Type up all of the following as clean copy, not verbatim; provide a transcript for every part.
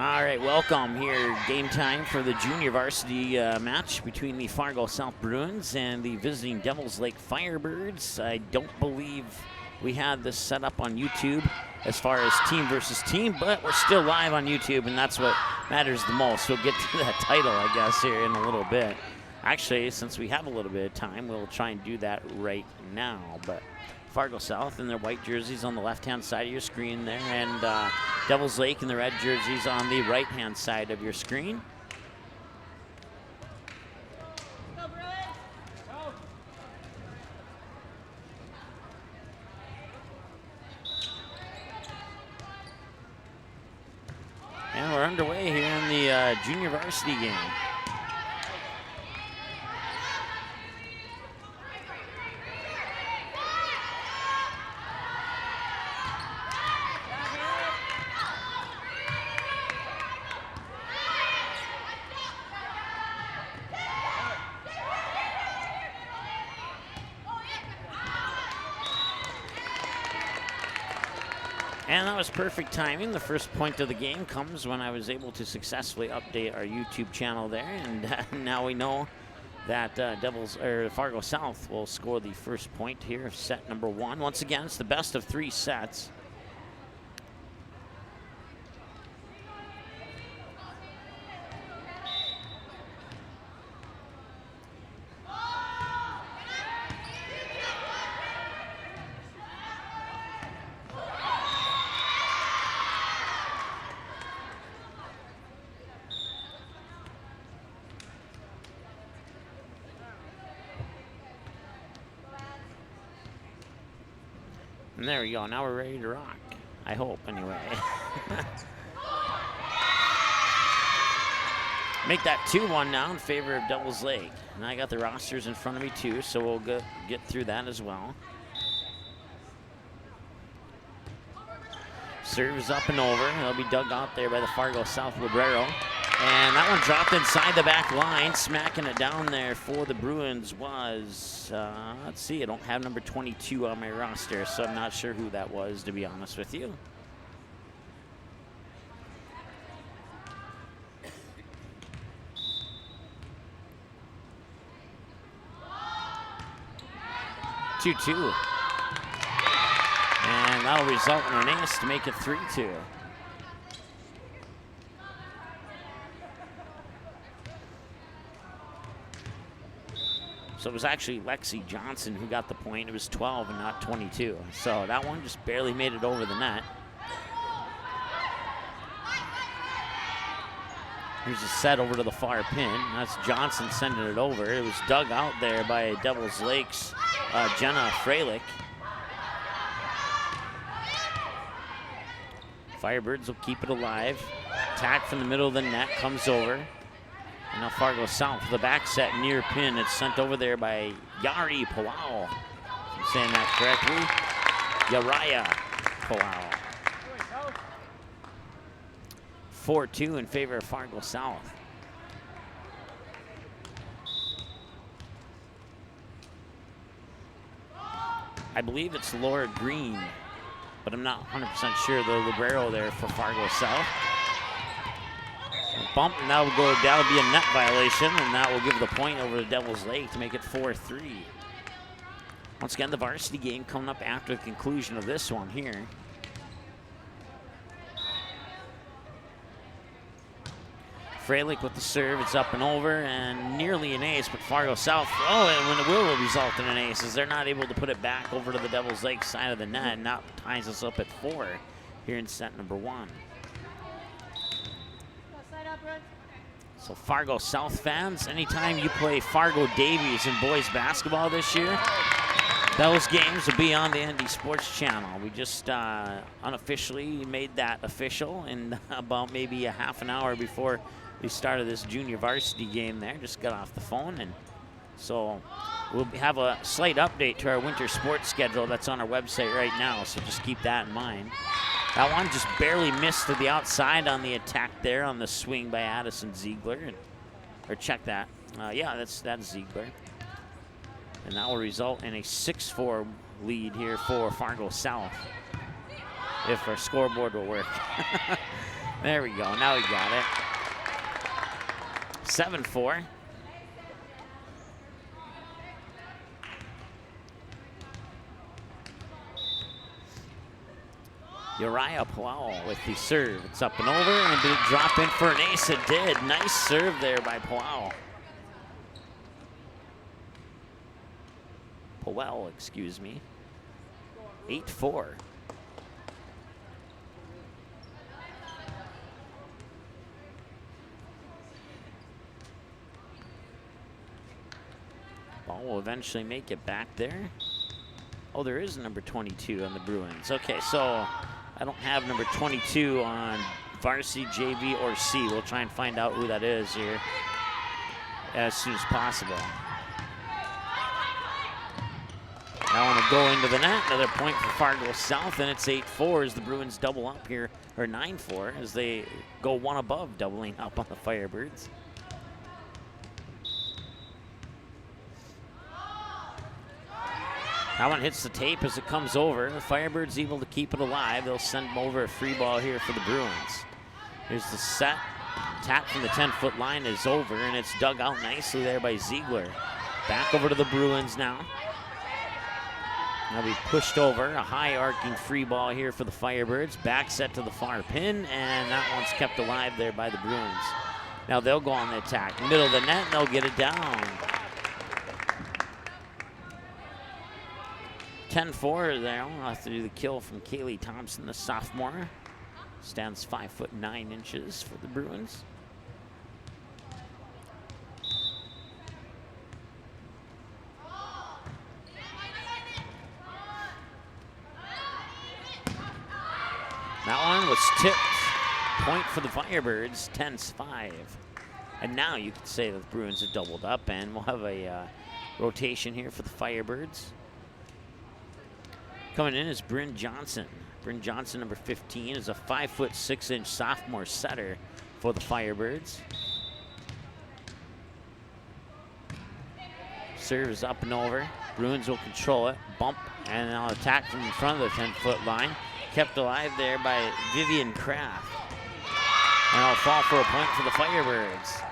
All right, welcome here. Game time for the junior varsity match between the Fargo South Bruins and the visiting Devils Lake Firebirds. I don't believe we had this set up on YouTube as far as team versus team, but we're still live on YouTube, and that's what matters the most. We'll get to that title, I guess, here in a little bit. Actually, since we have a little bit of time, we'll try and do that right now. But Fargo South in their white jerseys on the left-hand side of your screen there, and Devils Lake in the red jerseys on the right-hand side of your screen. And we're underway here in the junior varsity game. And that was perfect timing. The first point of the game comes when I was able to successfully update our YouTube channel there, and now we know that Fargo South will score the first point here of set number 1. Once again, it's the best of 3 sets. And there we go. Now we're ready to rock. I hope, anyway. Make that 2-1 now in favor of Devils Lake. And I got the rosters in front of me, too, so we'll get through that as well. Serves up and over. They'll be dug out there by the Fargo South Librero. And that one dropped inside the back line. Smacking it down there for the Bruins was, let's see, I don't have number 22 on my roster, so I'm not sure who that was, to be honest with you. Two-two. And that'll result in an ace to make it 3-2. So it was actually Lexi Johnson who got the point. It was 12 and not 22. So that one just barely made it over the net. Here's a set over to the far pin. That's Johnson sending it over. It was dug out there by Devils Lake's Jenna Freilich. Firebirds will keep it alive. Attack from the middle of the net, comes over. And now Fargo South, the back set near pin. It's sent over there by Yari Palau. If I'm saying that correctly. Yaraya Palau. 4-2 in favor of Fargo South. I believe it's Laura Green, but I'm not 100% sure. The libero there for Fargo South. Bump, and that'll be a net violation, and that will give the point over to Devils Lake to make it 4-3. Once again, the varsity game coming up after the conclusion of this one here. Freilich with the serve, it's up and over, and nearly an ace, but Fargo South, and it will result in an ace as they're not able to put it back over to the Devils Lake side of the net, and that ties us up at 4 here in set number 1. So Fargo South fans, anytime you play Fargo Davies in boys basketball this year, those games will be on the ND Sports Channel. We just unofficially made that official, and about maybe a half an hour before we started this junior varsity game there, just got off the phone and So we'll have a slight update to our winter sports schedule that's on our website right now, so just keep that in mind. That one just barely missed to the outside on the attack there on the swing by Addison Ziegler. Or check that. Yeah, that's Ziegler. And that will result in a 6-4 lead here for Fargo South, if our scoreboard will work. There we go. Now we got it. 7-4. Uriah Powell with the serve. It's up and over, and did it drop in for an ace? It did. Nice serve there by Powell. Powell, excuse me. 8-4. Ball will eventually make it back there. Oh, there is number 22 on the Bruins. Okay, so I don't have number 22 on varsity, JV, or C. We'll try and find out who that is here as soon as possible. Now I want to go into the net. Another point for Fargo South, and it's 8-4 as the Bruins double up here, or 9-4 as they go one above, doubling up on the Firebirds. That one hits the tape as it comes over. The Firebirds able to keep it alive. They'll send over a free ball here for the Bruins. Here's the set. Tap from the 10-foot line is over, and it's dug out nicely there by Ziegler. Back over to the Bruins now. Now be pushed over. A high arcing free ball here for the Firebirds. Back set to the far pin, and that one's kept alive there by the Bruins. Now they'll go on the attack. Middle of the net, and they'll get it down. 10-4 there. I'll have to do the kill from Kaylee Thompson, the sophomore. Stands 5'9" for the Bruins. That one was tipped. Point for the Firebirds, 10-5. And now you could say that the Bruins have doubled up, and we'll have a rotation here for the Firebirds. Coming in is Bryn Johnson. Bryn Johnson, number 15, is a 5'6" sophomore setter for the Firebirds. Serve is up and over. Bruins will control it. Bump, and now attack from in front of the 10-foot line. Kept alive there by Vivian Kraft. And I'll fall for a point for the Firebirds.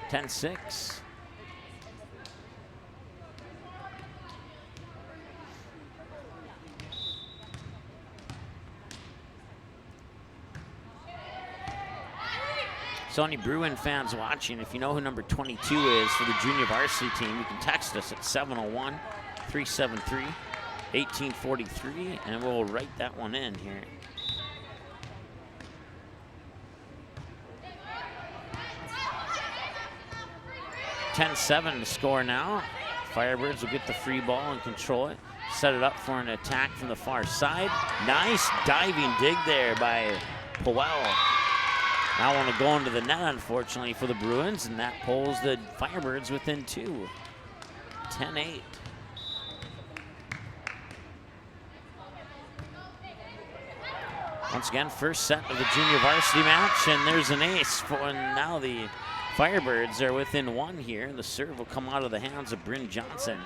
10-6. So any Bruin fans watching, if you know who number 22 is for the junior varsity team, you can text us at 701-373-1843, and we'll write that one in here. $10-7 to score now. Firebirds will get the free ball and control it. Set it up for an attack from the far side. Nice diving dig there by Powell. Now want to go into the net, unfortunately, for the Bruins, and that pulls the Firebirds within 2. 10-8. Once again, first set of the junior varsity match, and there's an ace. And now the Firebirds are within 1 here. The serve will come out of the hands of Bryn Johnson.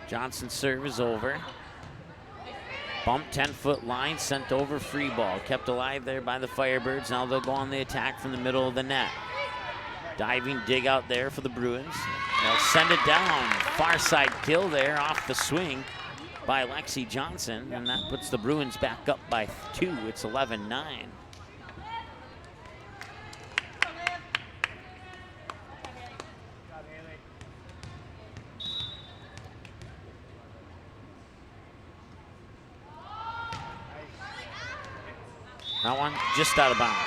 Johnson's serve is over. Bump, 10-foot line, sent over, free ball. Kept alive there by the Firebirds. Now they'll go on the attack from the middle of the net. Diving dig out there for the Bruins. They'll send it down. Far side kill there off the swing by Lexi Johnson, and that puts the Bruins back up by 2. It's 11-9. That one just out of bounds.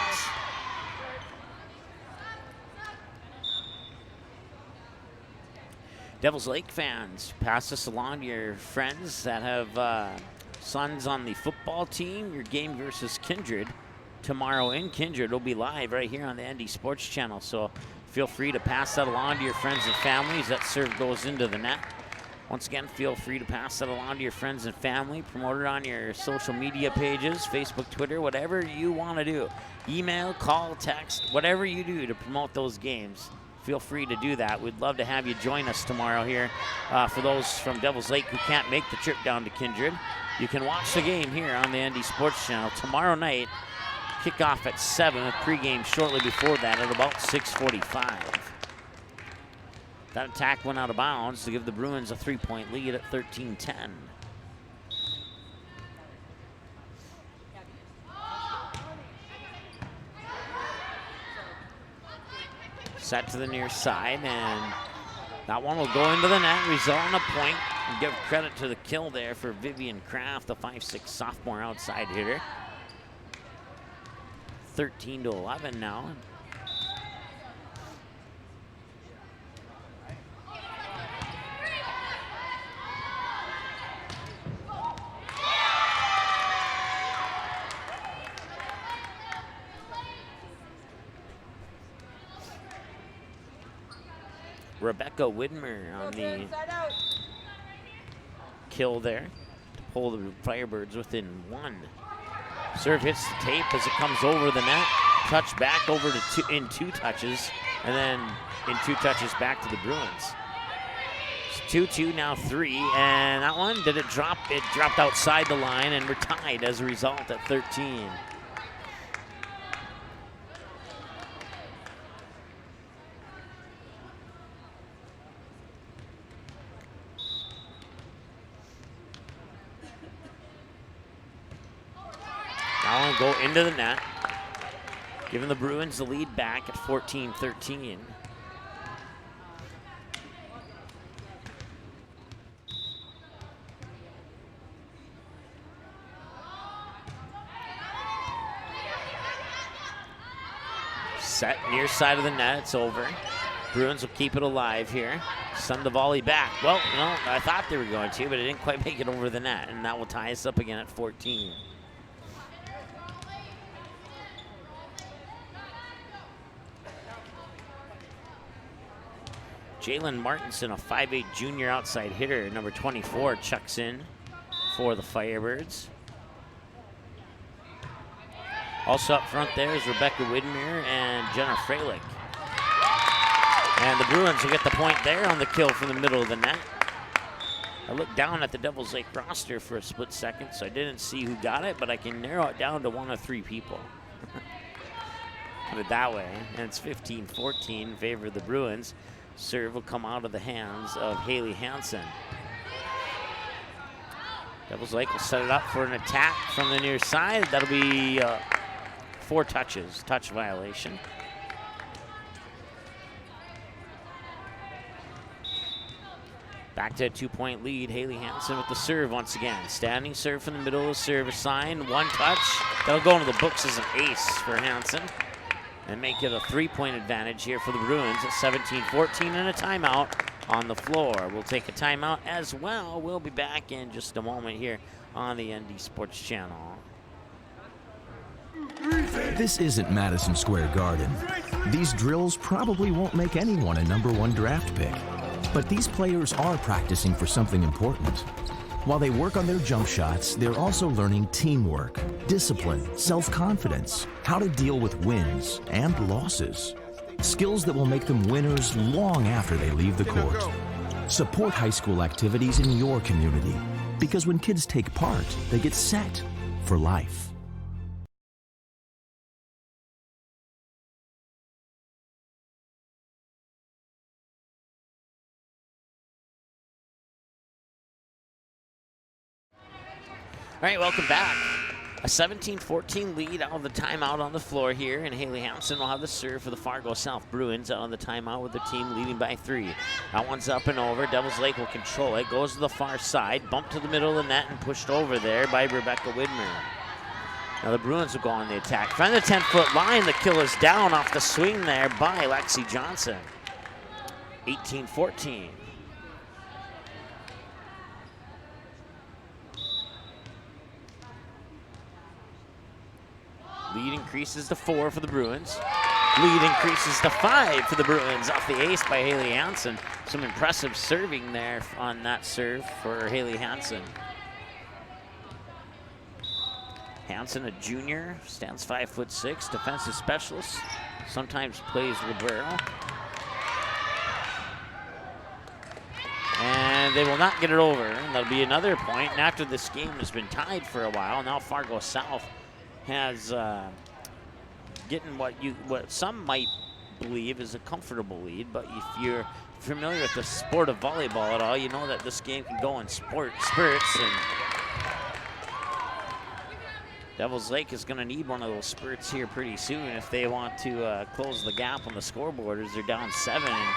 Devils Lake fans, pass this along to your friends that have sons on the football team. Your game versus Kindred tomorrow in Kindred. It'll be live right here on the ND Sports Channel. So feel free to pass that along to your friends and families. That serve goes into the net. Once again, feel free to pass that along to your friends and family. Promote it on your social media pages, Facebook, Twitter, whatever you want to do. Email, call, text, whatever you do to promote those games. Feel free to do that. We'd love to have you join us tomorrow here. For those from Devil's Lake who can't make the trip down to Kindred, you can watch the game here on the ND Sports Channel tomorrow night. Kickoff at 7, with pregame shortly before that at about 6:45. That attack went out of bounds to give the Bruins a 3-point lead at 13-10. Set to the near side, and that one will go into the net, result in a point. And give credit to the kill there for Vivian Kraft, the 5'6" sophomore outside hitter. 13-11 now. Rebecca Widmer on the kill there to pull the Firebirds within 1. Serve hits the tape as it comes over the net. Touch back over to in 2 touches, and then in 2 touches back to the Bruins. It's 2-2, now 3, and that one, did it drop? It dropped outside the line, and we're tied as a result at 13. Go into the net, giving the Bruins the lead back at 14-13. Set near side of the net, it's over. Bruins will keep it alive here. Send the volley back. Well, no, I thought they were going to, but it didn't quite make it over the net, and that will tie us up again at 14. Jalen Martinson, a 5'8" junior outside hitter, number 24, chucks in for the Firebirds. Also up front there is Rebecca Widmer and Jenna Freilich. And the Bruins will get the point there on the kill from the middle of the net. I looked down at the Devil's Lake roster for a split second, so I didn't see who got it, but I can narrow it down to 1 of 3 people. Put it that way, and it's 15-14 in favor of the Bruins. Serve will come out of the hands of Haley Hansen. Devil's Lake will set it up for an attack from the near side. That'll be 4 touches, touch violation. Back to a 2-point lead. Haley Hansen with the serve once again. Standing serve from the middle of the serve assigned. 1 touch. That'll go into the books as an ace for Hansen and make it a 3-point advantage here for the Bruins at 17-14 and a timeout on the floor. We'll take a timeout as well. We'll be back in just a moment here on the ND Sports Channel. This isn't Madison Square Garden. These drills probably won't make anyone a #1 draft pick. But these players are practicing for something important. While they work on their jump shots, they're also learning teamwork, discipline, self-confidence, how to deal with wins and losses. Skills that will make them winners long after they leave the court. Support high school activities in your community, because when kids take part, they get set for life. All right, welcome back. A 17-14 lead out of the timeout on the floor here, and Haley Hansen will have the serve for the Fargo South Bruins out on the timeout with the team leading by 3. That one's up and over. Devils Lake will control it. Goes to the far side, bumped to the middle of the net and pushed over there by Rebecca Widmer. Now the Bruins will go on the attack. From the 10-foot line, the kill is down off the swing there by Lexi Johnson. 18-14. Lead increases to 4 for the Bruins. Lead increases to 5 for the Bruins off the ace by Haley Hansen. Some impressive serving there on that serve for Haley Hansen. Hansen, a junior, stands 5'6", defensive specialist, sometimes plays libero. And they will not get it over. And that'll be another point. And after this game has been tied for a while, now Fargo South has getting what some might believe is a comfortable lead. But if you're familiar with the sport of volleyball at all, you know that this game can go in spurts. And Devils Lake is going to need one of those spurts here pretty soon if they want to close the gap on the scoreboard as they're down 7. And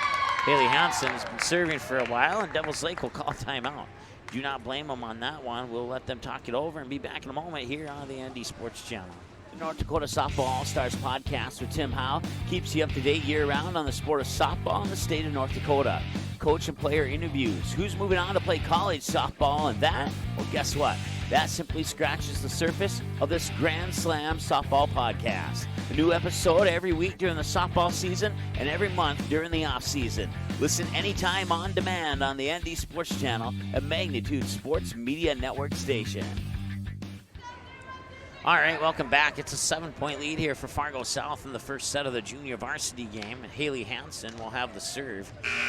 Haley Hansen has been serving for a while, and Devils Lake will call timeout. Do not blame them on that one. We'll let them talk it over and be back in a moment here on the ND Sports Channel. The North Dakota Softball All-Stars podcast with Tim Howe keeps you up to date year-round on the sport of softball in the state of North Dakota. Coach and player interviews, who's moving on to play college softball, and that, well, guess what? That simply scratches the surface of this Grand Slam softball podcast. A new episode every week during the softball season and every month during the off-season. Listen anytime on demand on the ND Sports Channel, a Magnitude Sports Media Network station. All right, welcome back. It's a 7-point lead here for Fargo South in the first set of the junior varsity game. Haley Hansen will have the serve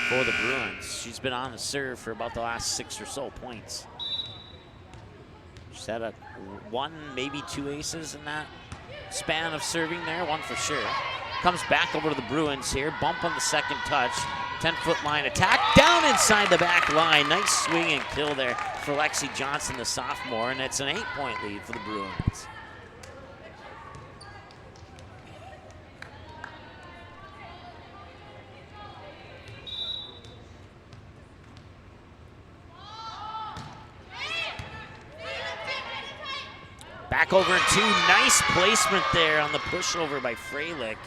for the Bruins. She's been on the serve for about the last 6 or so points. She's had one, maybe 2 aces in that span of serving there, one for sure. Comes back over to the Bruins here. Bump on the second touch. 10-foot line attack. Down inside the back line. Nice swing and kill there for Lexi Johnson, the sophomore. And it's an 8-point lead for the Bruins. Back over in 2, nice placement there on the pushover by Freilich.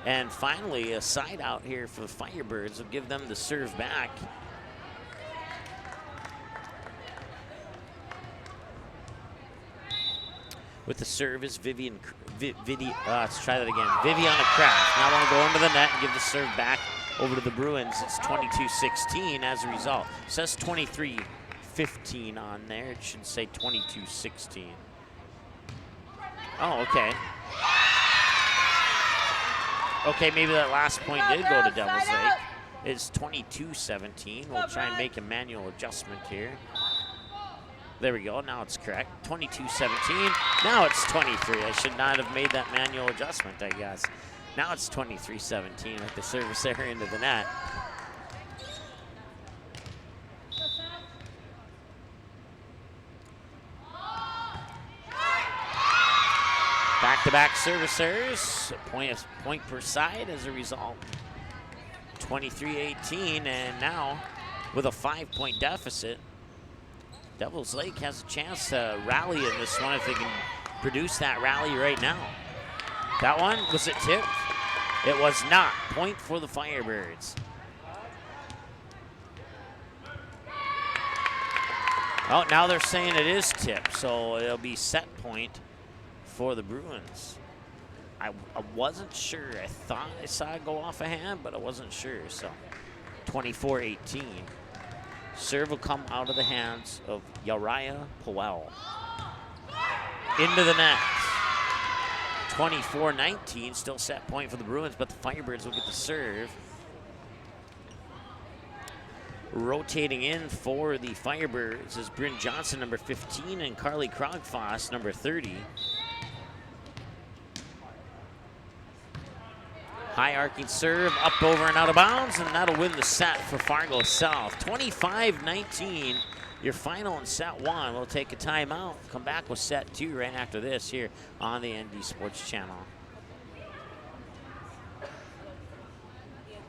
And finally, a side out here for the Firebirds will give them the serve back. With the serve is Viviana Kraft. Now want to go into the net and give the serve back over to the Bruins. It's 22-16 as a result. It says 23-15 on there. It should say 22-16. Oh, okay. Okay, maybe that last point did go to Devils Lake. It's 22-17. We'll try and make a manual adjustment here. There we go. Now it's correct. 22-17. Now it's 23. I should not have made that manual adjustment, I guess. Now it's 23-17 with the service there into the net. Back-to-back servicers, point per side as a result. 23-18, and now with a 5-point deficit, Devils Lake has a chance to rally in this one if they can produce that rally right now. That one, was it tipped? It was not. Point for the Firebirds. Oh, now they're saying it is tipped, so it'll be set point for the Bruins. I wasn't sure. I thought I saw it go off a hand, but I wasn't sure. So 24-18. Serve will come out of the hands of Uriah Powell. Into the net. 24-19, still set point for the Bruins, but the Firebirds will get the serve. Rotating in for the Firebirds is Bryn Johnson, number 15, and Carly Krogfoss, number 30. High arcing serve, up, over, and out of bounds, and that'll win the set for Fargo South. 25-19, your final in set 1. We'll take a timeout, come back with set 2 right after this here on the ND Sports Channel.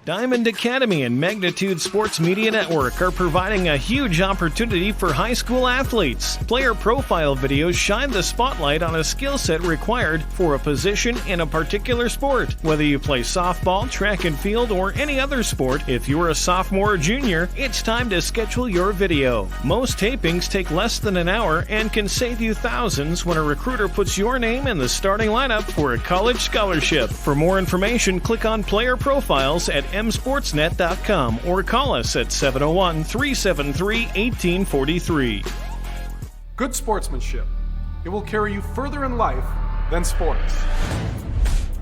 Diamond Academy and Magnitude Sports Media Network are providing a huge opportunity for high school athletes. Player profile videos shine the spotlight on a skill set required for a position in a particular sport. Whether you play softball, track and field, or any other sport, if you're a sophomore or junior, it's time to schedule your video. Most tapings take less than an hour and can save you thousands when a recruiter puts your name in the starting lineup for a college scholarship. For more information, click on Player Profiles at msportsnet.com or call us at 701-373-1843. Good sportsmanship. It will carry you further in life than sports.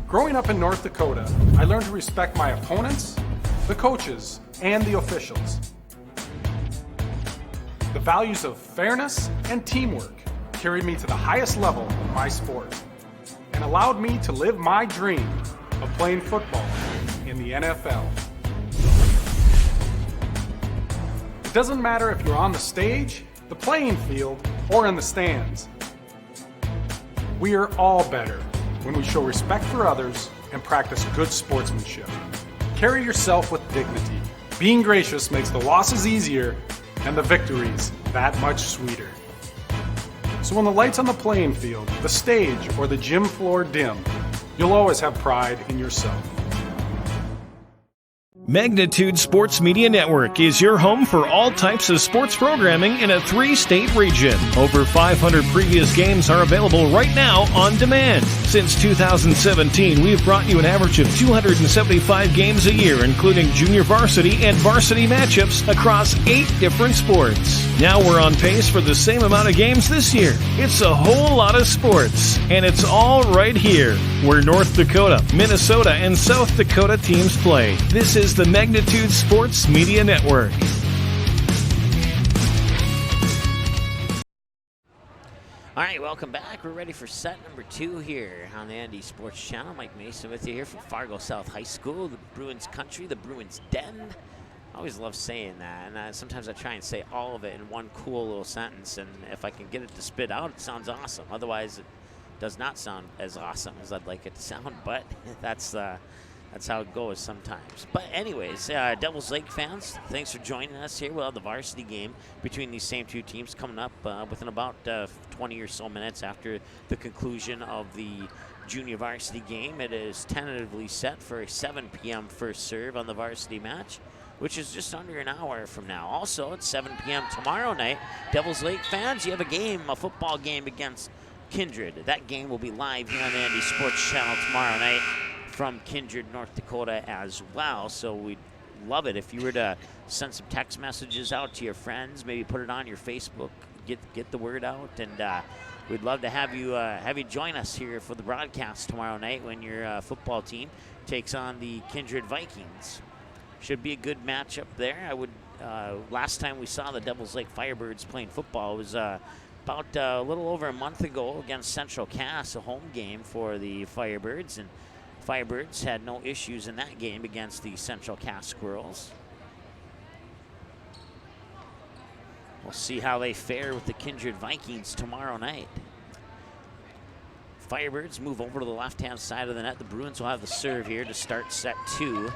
Growing up in North Dakota, I learned to respect my opponents, the coaches, and the officials. The values of fairness and teamwork carried me to the highest level of my sport and allowed me to live my dream of playing football in the NFL. It doesn't matter if you're on the stage, the playing field, or in the stands. We are all better when we show respect for others and practice good sportsmanship. Carry yourself with dignity. Being gracious makes the losses easier and the victories that much sweeter. So when the lights on the playing field, the stage, or the gym floor dim, you'll always have pride in yourself. Magnitude Sports Media Network is your home for all types of sports programming in a 3-state region. Over 500 previous games are available right now on demand. Since 2017, we've brought you an average of 275 games a year, including junior varsity and varsity matchups across 8 different sports. Now we're on pace for the same amount of games this year. It's a whole lot of sports, and it's all right here, where North Dakota, Minnesota, and South Dakota teams play. This is the Magnitude Sports Media Network. All right, welcome back. We're ready for set number 2 here on the Andy Sports Channel. Mike Mason with you here from Fargo South High School, the Bruins country, the Bruins den. I always love saying that, and sometimes I try and say all of it in one cool little sentence, and if I can get it to spit out, it sounds awesome. Otherwise, it does not sound as awesome as I'd like it to sound, but that's how it goes sometimes. But anyways, Devils Lake fans, thanks for joining us here. We'll have the varsity game between these same two teams coming up within about 20 or so minutes after the conclusion of the junior varsity game. It is tentatively set for a 7 p.m. first serve on the varsity match, which is just under an hour from now. Also, at 7 p.m. tomorrow night, Devils Lake fans, you have a football game against Kindred. That game will be live here on the Andy Sports Channel tomorrow night from Kindred, North Dakota as well. So we'd love it if you were to send some text messages out to your friends, maybe put it on your Facebook, get the word out, and we'd love to have you join us here for the broadcast tomorrow night when your football team takes on the Kindred Vikings. Should be a good matchup there. Last time we saw the Devils Lake Firebirds playing football was about a little over a month ago against Central Cass, a home game for the Firebirds, and Firebirds had no issues in that game against the Central Cass Squirrels. We'll see how they fare with the Kindred Vikings tomorrow night. Firebirds move over to the left-hand side of the net. The Bruins will have the serve here to start set 2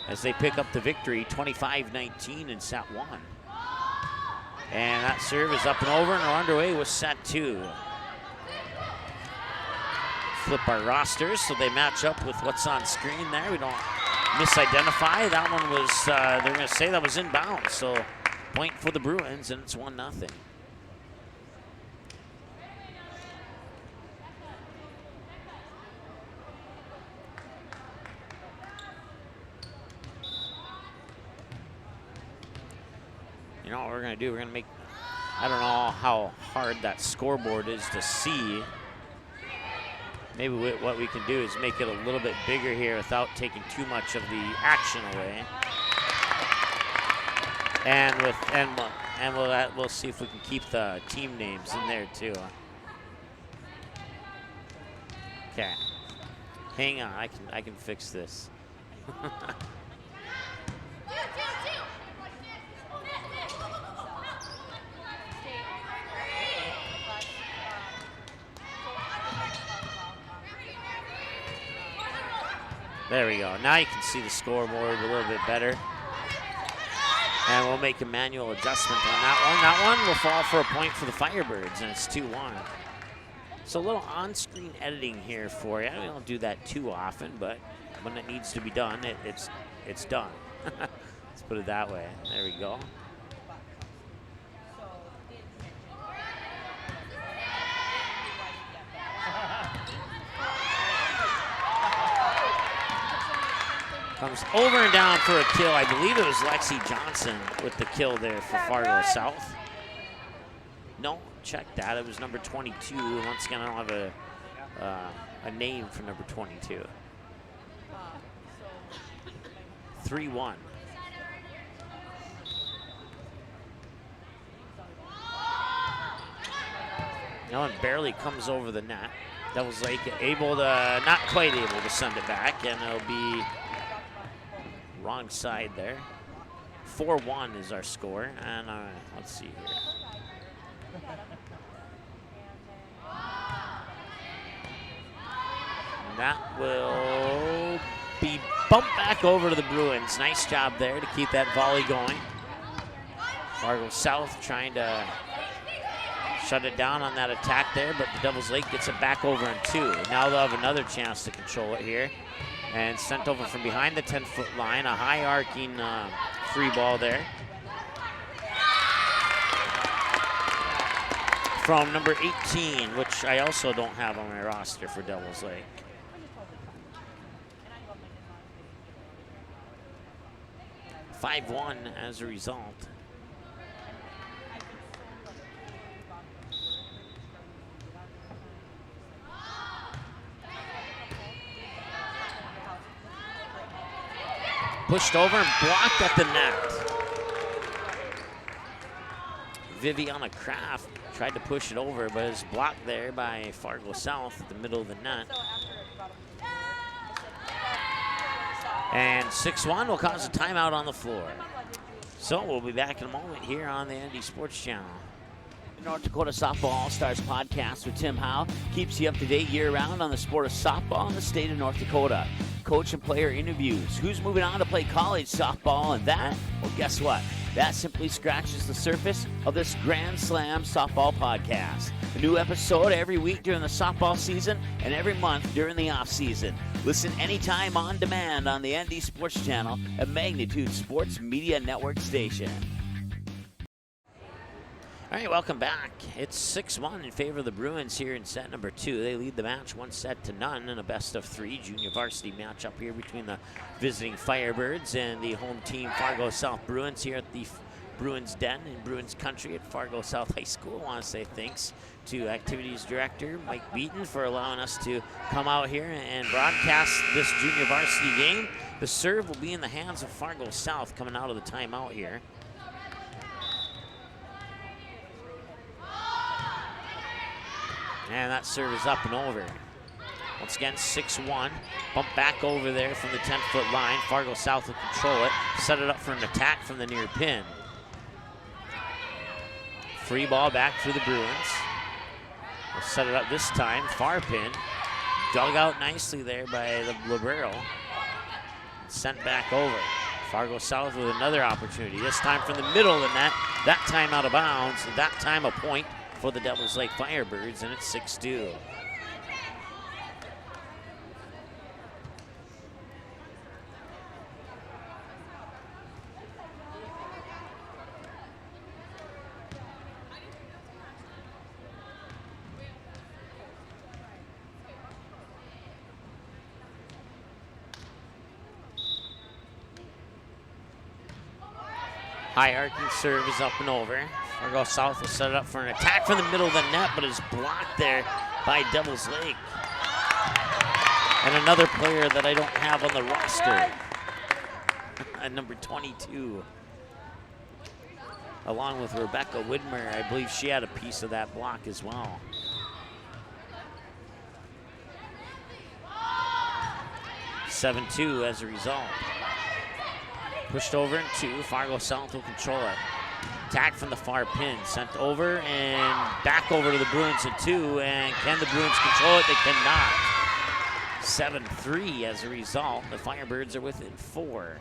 as they pick up the victory 25-19 in set 1. And that serve is up and over, and we're underway with set 2. Flip our rosters so they match up with what's on screen there. We don't misidentify. That one was, they're going to say that was inbound. So point for the Bruins, and it's 1-0. You know what we're going to do? We're going to make, I don't know how hard that scoreboard is to see. Maybe what we can do is make it a little bit bigger here without taking too much of the action away. And we'll see if we can keep the team names in there too. Okay, hang on. I can fix this. There we go. Now you can see the scoreboard a little bit better. And we'll make a manual adjustment on that one. That one will fall for a point for the Firebirds, and it's 2-1. So a little on-screen editing here for you. We don't do that too often, but when it needs to be done, it's done. Let's put it that way. There we go. Comes over and down for a kill. I believe it was Lexi Johnson with the kill there for Fargo South. No, check that. It was number 22. Once again, I don't have a name for number 22. 3-1. No, and barely comes over the net. Devil's Lake able to, not quite able to send it back, and it'll be wrong side there. 4-1 is our score, and let's see here. And that will be bumped back over to the Bruins. Nice job there to keep that volley going. Fargo South trying to shut it down on that attack there, but the Devil's Lake gets it back over in 2. Now they'll have another chance to control it here. And sent over from behind the 10-foot line, a high arcing free ball there. From number 18, which I also don't have on my roster for Devil's Lake. (5-1) as a result. Pushed over and blocked at the net. Viviana Kraft tried to push it over, but is blocked there by Fargo South at the middle of the net. And 6-1 will cause a timeout on the floor. So we'll be back in a moment here on the ND Sports Channel. North Dakota Softball All-Stars podcast with Tim Howe keeps you up to date year-round on the sport of softball in the state of North Dakota. Coach and player interviews, who's moving on to play college softball, and that, well, guess what? That simply scratches the surface of this Grand Slam softball podcast. A new episode every week during the softball season and every month during the off-season. Listen anytime on demand on the ND Sports Channel, a Magnitude Sports Media Network station. All right, welcome back. It's 6-1 in favor of the Bruins here in set number 2. They lead the match 1-0 in a best-of-3 junior varsity matchup here between the visiting Firebirds and the home team Fargo South Bruins here at the Bruins Den in Bruins Country at Fargo South High School. I want to say thanks to Activities Director Mike Beaton for allowing us to come out here and broadcast this junior varsity game. The serve will be in the hands of Fargo South coming out of the timeout here. And that serve is up and over. Once again, 6-1. Bump back over there from the 10-foot line. Fargo South will control it. Set it up for an attack from the near pin. Free ball back for the Bruins. They'll set it up this time. Far pin. Dug out nicely there by the libero. Sent back over. Fargo South with another opportunity. This time from the middle of the net. That time out of bounds. That time a point for the Devils Lake Firebirds, and it's 6-2. High arcing serve is up and over. Fargo South will set it up for an attack from the middle of the net, but is blocked there by Devils Lake. And another player that I don't have on the roster, at number 22. Along with Rebecca Widmer, I believe she had a piece of that block as well. (7-2) as a result. Pushed over in 2, Fargo South will control it. Attack from the far pin, sent over and back over to the Bruins in 2, and can the Bruins control it? They cannot. 7-3 as a result. The Firebirds are within 4.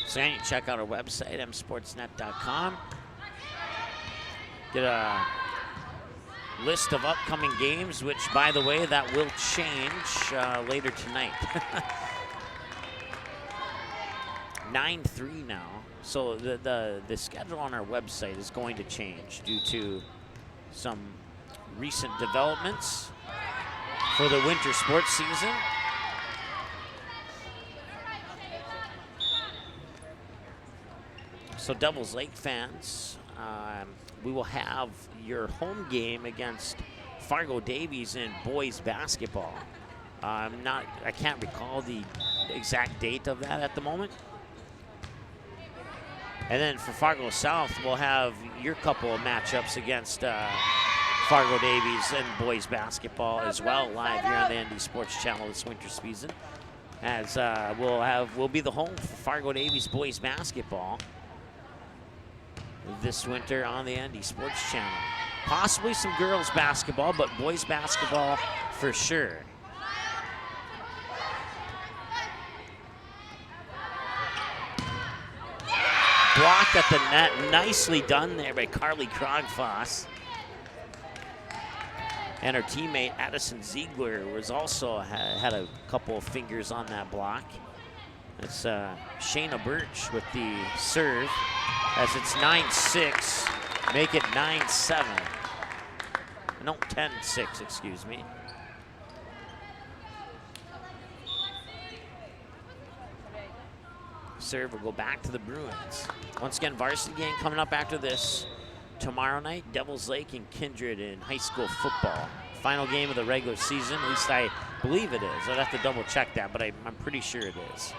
So you can check out our website, msportsnet.com. Get a list of upcoming games, which, by the way, that will change later tonight. 9-3 now. So the schedule on our website is going to change due to some recent developments for the winter sports season. So Devils Lake fans, we will have your home game against Fargo Davies in boys basketball. I can't recall the exact date of that at the moment. And then for Fargo South, we'll have your couple of matchups against Fargo Davies and boys basketball as well, live here on the ND Sports Channel this winter season. As we'll be the home for Fargo Davies boys basketball this winter on the ND Sports Channel. Possibly some girls basketball, but boys basketball for sure. Blocked at the net, nicely done there by Carly Krogfoss. And her teammate Addison Ziegler was also had a couple of fingers on that block. It's Shayna Birch with the serve, as it's 9-6, make it 9-7. No, 10-6, excuse me. Serve will go back to the Bruins. Once again, varsity game coming up after this. Tomorrow night, Devils Lake and Kindred in high school football. Final game of the regular season, at least I believe it is. I'd have to double check that, but I'm pretty sure it is.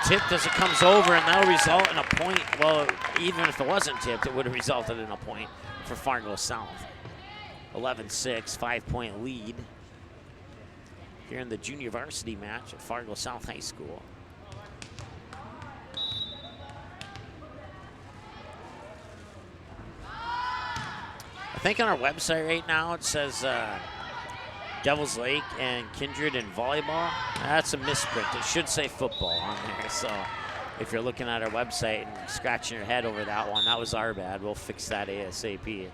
Tipped as it comes over, and that'll result in a point. Well, even if it wasn't tipped, it would have resulted in a point for Fargo South. 11-6, 5-point lead here in the junior varsity match at Fargo South High School. I think on our website right now it says Devils Lake and Kindred in volleyball. That's a misprint. It should say football on there. So if you're looking at our website and scratching your head over that one, that was our bad. We'll fix that ASAP.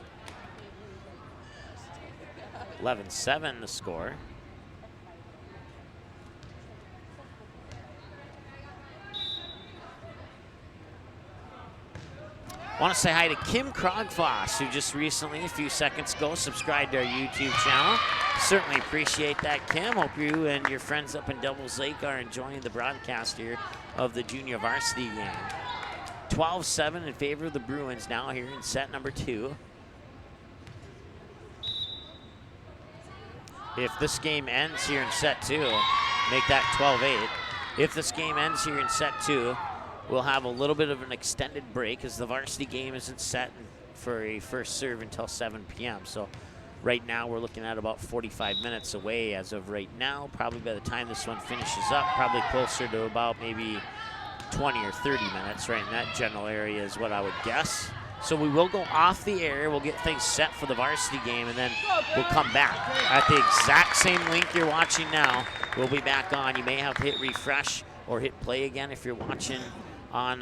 11-7 the score. I want to say hi to Kim Krogfoss, who just recently, a few seconds ago, subscribed to our YouTube channel. Certainly appreciate that, Kim. Hope you and your friends up in Devils Lake are enjoying the broadcast here of the junior varsity game. 12-7 in favor of the Bruins now here in set number 2. If this game ends here in set 2, make that 12-8. If this game ends here in set 2, we'll have a little bit of an extended break as the varsity game isn't set for a first serve until 7 p.m. So right now we're looking at about 45 minutes away as of right now. Probably by the time this one finishes up, probably closer to about maybe 20 or 30 minutes, right in that general area is what I would guess. So we will go off the air. We'll get things set for the varsity game, and then we'll come back at the exact same link you're watching now. We'll be back on. You may have to hit refresh or hit play again if you're watching on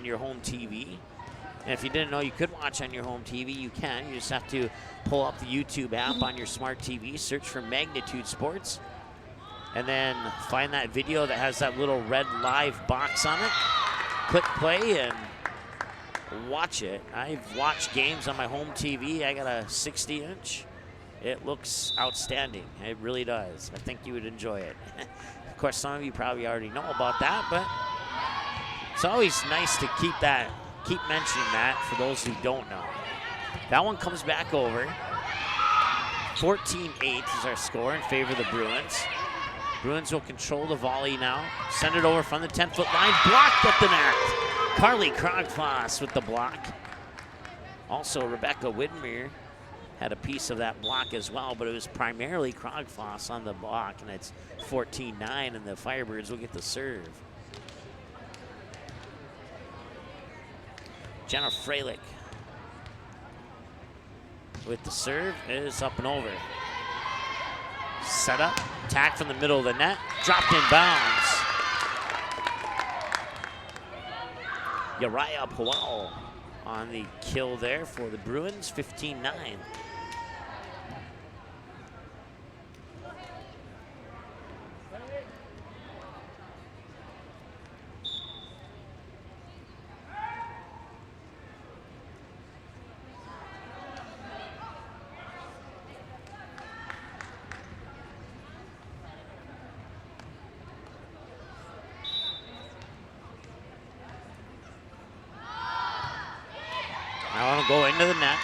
your home TV. And if you didn't know you could watch on your home TV, you can. You just have to pull up the YouTube app on your smart TV, search for Magnitude Sports, and then find that video that has that little red live box on it. Click play and watch it. I've watched games on my home TV. I got a 60-inch. It looks outstanding. It really does. I think you would enjoy it. Of course, some of you probably already know about that, but it's always nice to keep mentioning that for those who don't know. That one comes back over. 14-8 is our score in favor of the Bruins. Bruins will control the volley now. Send it over from the 10-foot line. Blocked at the net. Carly Krogfoss with the block. Also, Rebecca Widmer had a piece of that block as well, but it was primarily Krogfoss on the block, and it's 14-9, and the Firebirds will get the serve. Jenna Freilich with the serve is up and over. Set up, attack from the middle of the net, dropped in bounds. Uriah Powell on the kill there for the Bruins, 15-9. Go into the net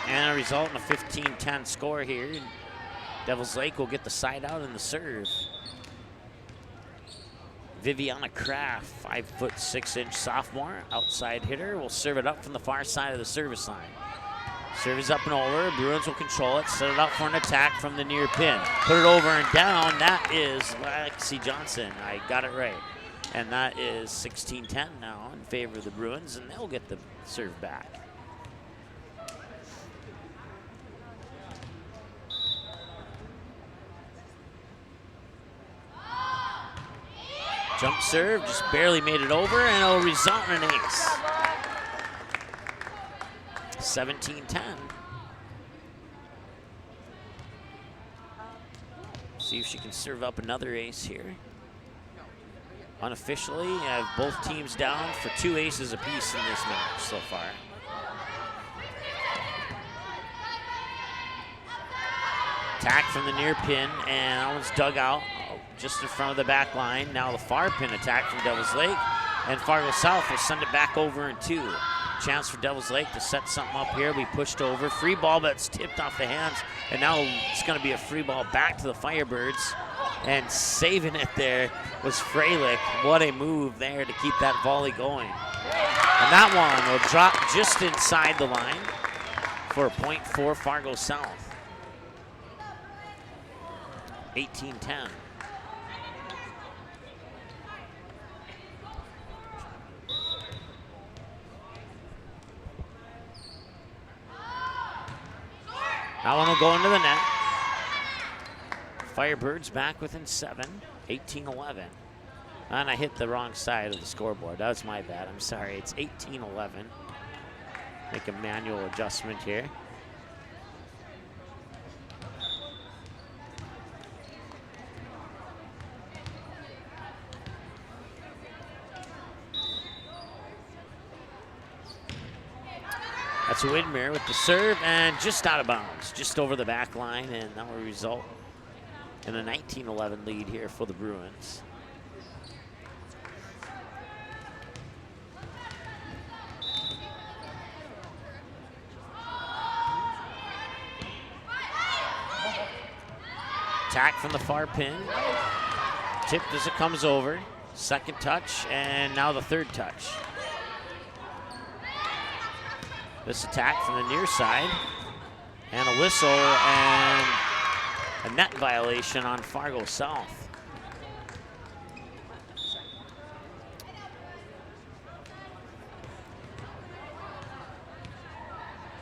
and result in a 15-10 score here. Devils Lake will get the side out and the serve. Viviana Kraft, 5'6" sophomore, outside hitter, will serve it up from the far side of the service line. Serve is up and over. Bruins will control it, set it up for an attack from the near pin. Put it over and down. That is Lexi Johnson. I got it right. And that is 16-10 now in favor of the Bruins, and they'll get the serve back. Jump serve, just barely made it over, and it'll result in an ace. 17-10. See if she can serve up another ace here. Unofficially, have both teams down for 2 aces apiece in this match so far. Attack from the near pin, and that one's dug out just in front of the back line. Now the far pin attack from Devils Lake, and Fargo South will send it back over in 2. Chance for Devils Lake to set something up here. We pushed over. Free ball, but it's tipped off the hands, and now it's going to be a free ball back to the Firebirds. And saving it there was Freilich. What a move there to keep that volley going. And that one will drop just inside the line for a point for Fargo South. 18-10. That one will go into the net. Firebirds back within 7, 18-11. And I hit the wrong side of the scoreboard. That was my bad. I'm sorry. It's 18-11. Make a manual adjustment here. That's Widmer with the serve, and just out of bounds, just over the back line, and that will result in a 19-11 lead here for the Bruins. Attack from the far pin. Tipped as it comes over. Second touch, and now the third touch. This attack from the near side, and a whistle and a net violation on Fargo South.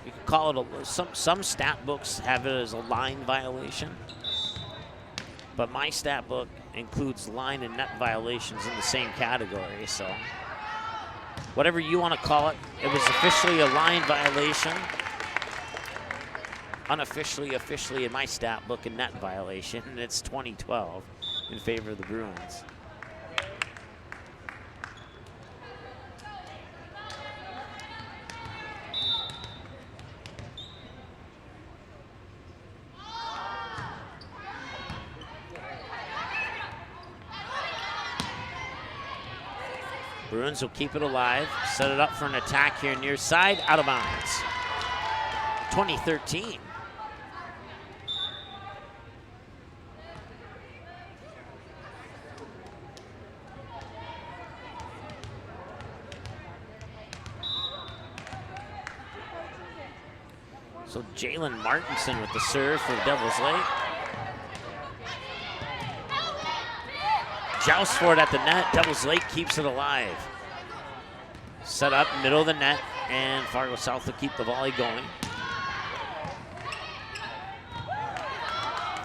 You can call it some stat books have it as a line violation, but my stat book includes line and net violations in the same category, so. Whatever you want to call it, it was officially a line violation. Unofficially, officially in my stat book, a net violation, and it's 2012 in favor of the Bruins. Bruins will keep it alive, set it up for an attack here near side, out of bounds. 2013. So Jalen Martinson with the serve for Devils Lake. Joust for it at the net. Devils Lake keeps it alive. Set up middle of the net, and Fargo South will keep the volley going.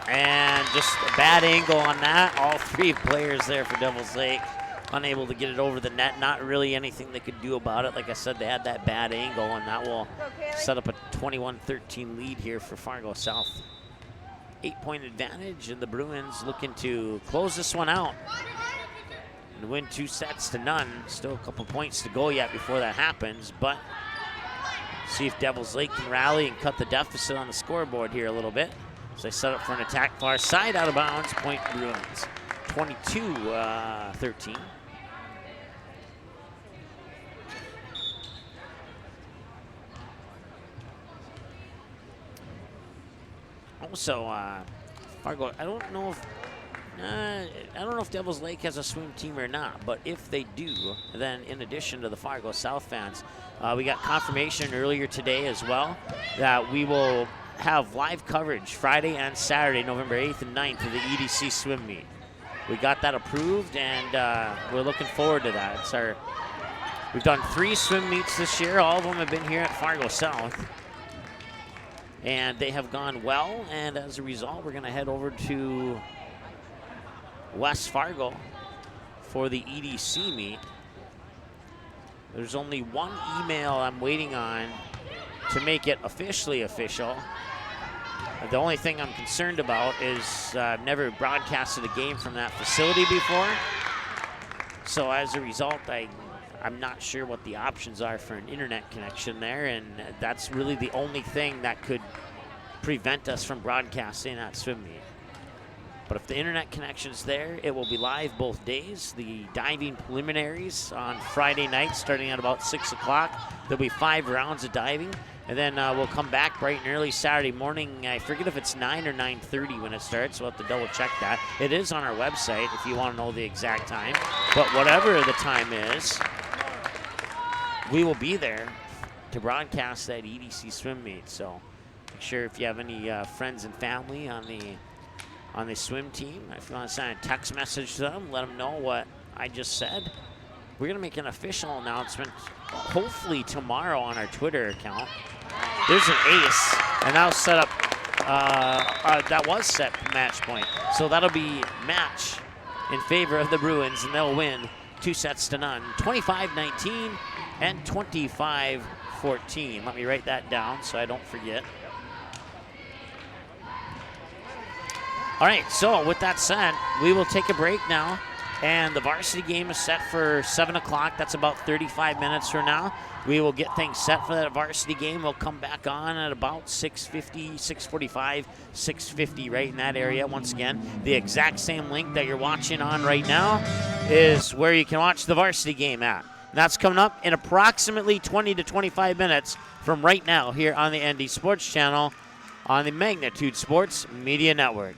And just a bad angle on that. All three players there for Devils Lake unable to get it over the net. Not really anything they could do about it. Like I said, they had that bad angle, and that will set up a 21-13 lead here for Fargo South. 8-point advantage, and the Bruins looking to close this one out and win 2-0. Still a couple points to go yet before that happens, but see if Devils Lake can rally and cut the deficit on the scoreboard here a little bit. So they set up for an attack far side, out of bounds, point Bruins. 22-13. Also, Fargo, I don't know if Devils Lake has a swim team or not, but if they do, then in addition to the Fargo South fans, we got confirmation earlier today as well that we will have live coverage Friday and Saturday, November 8th and 9th of the EDC swim meet. We got that approved, and we're looking forward to that. We've done 3 swim meets this year. All of them have been here at Fargo South, and they have gone well, and as a result, we're going to head over to West Fargo for the EDC meet. There's only one email I'm waiting on to make it officially official. The only thing I'm concerned about is I've never broadcasted a game from that facility before. So as a result, I'm not sure what the options are for an internet connection there, and that's really the only thing that could prevent us from broadcasting that swim meet. But if the internet connection is there, it will be live both days. The diving preliminaries on Friday night starting at about 6 o'clock. There'll be 5 rounds of diving. And then we'll come back bright and early Saturday morning. I forget if it's 9 or 9:30 when it starts. We'll have to double check that. It is on our website if you want to know the exact time. But whatever the time is, we will be there to broadcast that EDC swim meet. So make sure if you have any friends and family on the swim team, if you want to send a text message to them, let them know what I just said. We're going to make an official announcement hopefully tomorrow on our Twitter account. There's an ace, and that'll set up, that was set match point. So that'll be match in favor of the Bruins, and they'll win 2-0, 25-19 and 25-14. Let me write that down so I don't forget. All right, so with that said, we will take a break now, and the varsity game is set for 7 o'clock. That's about 35 minutes from now. We will get things set for that varsity game. We'll come back on at about 6:50, 6:45, 6:50, right in that area. Once again, the exact same link that you're watching on right now is where you can watch the varsity game at. And that's coming up in approximately 20 to 25 minutes from right now here on the ND Sports Channel on the Magnitude Sports Media Network.